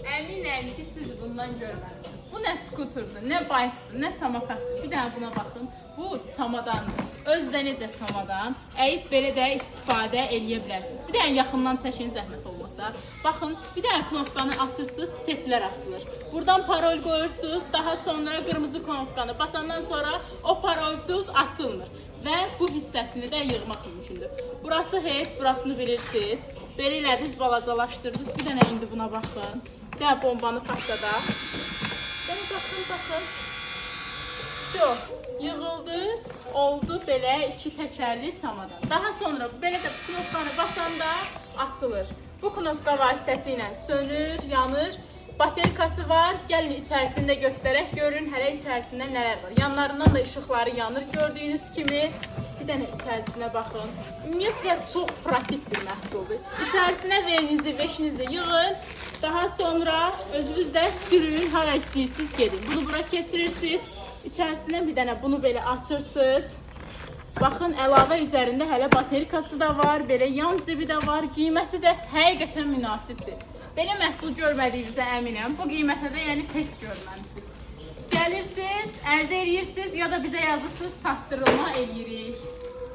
Əminəm ki, siz bundan görməmisiniz. Bu nə skuturdur, nə bayqdır, nə samofatdır. Bir dənə buna baxın. Bu çamadandır. Özdə necə çamadan. Əyib belə də istifadə eləyə bilərsiniz. Bir dənə yaxından çəkin zəhmət olmasa. Baxın, bir dənə knopkanı açırsınız, setlər açılır. Buradan parol qoyursunuz, daha sonra qırmızı knopkanı basandan sonra o parolsuz açılmır. Və bu hissəsini də yığmaq mümkündür. Burası heç, burasını bilirsiniz. Belə elədiniz, balacalaşdırdınız. Bir dənə indi buna baxın. Gəl bombanı partladaq. Gəlin baxın. Şo, yığıldı, oldu belə iki təkərli çamadan. Daha sonra belə də knopkanı basanda açılır. Bu knopka vasitəsilə sönür, yanır. Baterikası var. Gəlin içərisində göstərək, görün hələ içərisində nələr var. Yanlarından da işıqları yanır gördüyünüz kimi. Bir dənə içərisinə baxın. Ümumiyyətlə çox pratik bir məhsuldur. İçərisinə verinizi, veşinizi yığın. Daha sonra özünüz də sürün, hara istəyirsiniz gedin. Bunu bura keçirirsiniz. İçərisinə bir dənə bunu belə açırsınız. Baxın, əlavə üzərində hələ baterikası da var, belə yan cibi də var. Qiyməti də həqiqətən münasibdir. Belə məhsul görmədiyinizə əminəm. Bu qiymətə də yəni heç görməmisiniz. Gəlirsiniz, əldə edirsiniz ya da bizə yazırsınız, çatdırılma eləyirik.